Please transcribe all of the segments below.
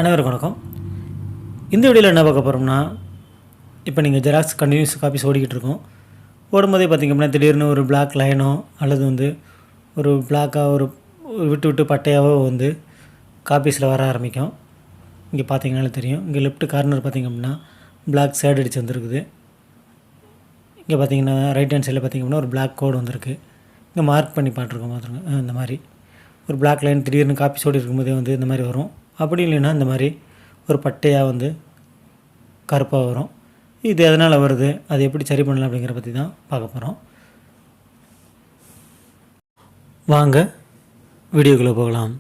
அனைவருக்கும் வணக்கம். இந்த வீடியோவில் என்ன பார்க்க போகிறோம்னா, இப்போ நீங்கள் ஜெராக்ஸ் கண்டினியூஸ் காப்பீஸ் ஓடிக்கிட்டு இருக்கோம். ஓடும்போதே பார்த்திங்க அப்படின்னா திடீர்னு ஒரு பிளாக் லைனோ அல்லது ஒரு பிளாக்காக ஒரு விட்டு விட்டு பட்டையாவோ காப்பீஸில் வர ஆரம்பிக்கும். இங்கே பார்த்தீங்கன்னாலே தெரியும். இங்கே லெஃப்ட் கார்னர் பார்த்திங்க அப்படின்னா பிளாக் ஷேட் அடித்து வந்துருக்குது. இங்கே பார்த்தீங்கன்னா ரைட் ஹேண்ட் சைடில் பார்த்திங்க அப்படின்னா ஒரு பிளாக் கோடு வந்திருக்கு. இங்கே மார்க் பண்ணி பார்த்துருக்கோம் பார்த்துருங்க. இந்த மாதிரி ஒரு பிளாக் லைன் திடீர்னு காப்பீஸ் ஓடி இருக்கும்போதே இந்த மாதிரி வரும். அப்படி இல்லைன்னா இந்த மாதிரி ஒரு பட்டையாக கருப்பாக வரும். இது எதனால் வருது, அது எப்படி சரி பண்ணலாம் அப்படிங்கிற பற்றி தான் பார்க்க போகிறோம். வாங்க வீடியோக்குள்ளே போகலாம்.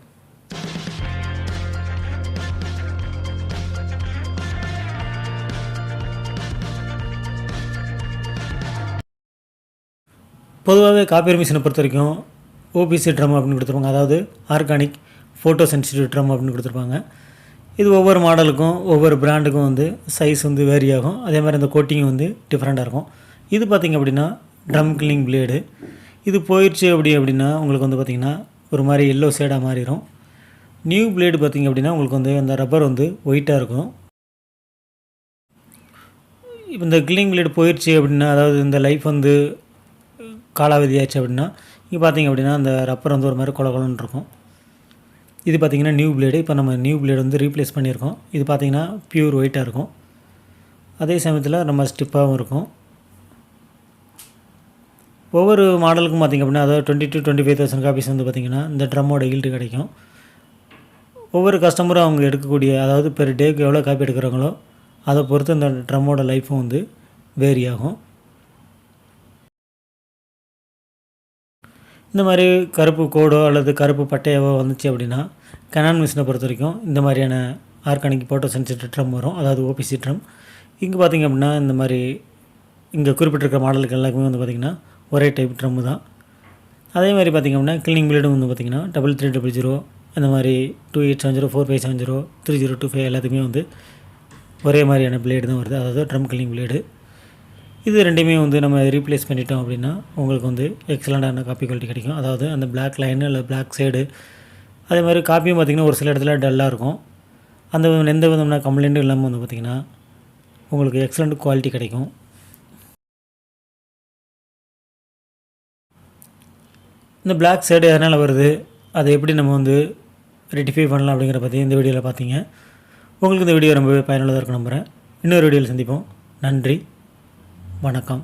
பொதுவாகவே காப்பியர் மிஷினை பொறுத்த வரைக்கும் ஓபிசி ட்ரம் அப்படின்னு கொடுத்துருப்பாங்க. அதாவது ஆர்கானிக் ஃபோட்டோ சென்சிட்டிவ் ட்ரம் அப்படின்னு கொடுத்துருப்பாங்க. இது ஒவ்வொரு மாடலுக்கும் ஒவ்வொரு பிராண்டுக்கும் சைஸ் வேரி ஆகும். அதே மாதிரி அந்த கோட்டிங் டிஃப்ரெண்ட்டாக இருக்கும். இது பார்த்திங்க அப்படின்னா ட்ரம் கில்லிங் பிளேடு. இது போயிடுச்சு அப்படின்னா உங்களுக்கு பார்த்திங்கன்னா ஒரு மாதிரி எல்லோ ஷேடாக மாறிடும். நியூ பிளேடு பார்த்திங்க அப்படின்னா உங்களுக்கு அந்த ரப்பர் ஒயிட்டாக இருக்கும். இப்போ இந்த கில்லிங் பிளேடு போயிடுச்சு அப்படின்னா, அதாவது இந்த லைஃப் காலாவதி ஆச்சு அப்படின்னா, இங்கே பார்த்திங்க அப்படின்னா அந்த ரப்பர் ஒரு மாதிரி கொலன்னு இருக்கும். இது பார்த்திங்கன்னா நியூ பிளேடு. இப்போ நம்ம நியூ பிளேடு ரீப்ளேஸ் பண்ணியிருக்கோம். இது பார்த்திங்கன்னா பியூர் ஒயிட்டாக இருக்கும். அதே சமயத்தில் நம்ம ஸ்டிப்பாகவும் இருக்கும். ஒவ்வொரு மாடலுக்கும் பார்த்திங்க அப்படின்னா, அதாவது 20,000 to 25,000 காப்பீஸ் பார்த்திங்கன்னா இந்த ட்ரம்மோட ஈல்டு கிடைக்கும். ஒவ்வொரு கஸ்டமரும் அவங்க எடுக்கக்கூடிய, அதாவது பெர் டேக்கு எவ்வளோ காப்பி எடுக்கிறாங்களோ அதை பொறுத்து இந்த ட்ரம்மோட லைஃப்பும் வேரி ஆகும். இந்த மாதிரி கருப்பு கோடோ அல்லது கருப்பு பட்டையாவோ வந்துச்சு அப்படின்னா canon மிஷினை பொறுத்த வரைக்கும் இந்த மாதிரியான ஆர்கானிக் ஃபோட்டோ சென்சிட்டிவ் ட்ரம் வரும். அதாவது ஓபிசி ட்ரம். இங்கே பார்த்திங்க அப்படின்னா இந்த மாதிரி இங்கே குறிப்பிட்டிருக்கிற மாடலுக்கு எல்லாருக்குமே பார்த்திங்கன்னா ஒரே டைப் ட்ரம்மு தான். அதே மாதிரி பார்த்திங்க அப்படின்னா கில்லிங் பிளேடும் பார்த்திங்கன்னா 3300 அந்த மாதிரி 2870, 4570, 3025 எல்லாத்துக்குமே ஒரே மாதிரியான பிளேடு தான் வருது. அதாவது ட்ரம் கில்லிங் பிளேடு. இது ரெண்டுமே நம்ம ரீப்ளேஸ் பண்ணிட்டோம் அப்படின்னா உங்களுக்கு எக்ஸலண்ட்டான காப்பி குவாலிட்டி கிடைக்கும். அதாவது அந்த பிளாக் லைனு இல்லை பிளாக் சைடு, அதே மாதிரி காப்பியும் பார்த்திங்கன்னா ஒரு சில இடத்துல டல்லாக இருக்கும். அந்த எந்த விதமான கம்ப்ளைண்ட்டும் இல்லாமல் பார்த்திங்கன்னா உங்களுக்கு எக்ஸலண்ட் குவாலிட்டி கிடைக்கும். இந்த பிளாக் சைடு எதனால் வருது, அதை எப்படி நம்ம ரெட்டிஃபை பண்ணலாம் அப்படிங்கிற பற்றி இந்த வீடியோவில் பார்த்தீங்க. உங்களுக்கு இந்த வீடியோ ரொம்பவே பயனுள்ளதாக இருக்கும் நம்புகிறேன். இன்னொரு வீடியோவில் சந்திப்போம். நன்றி, வணக்கம்.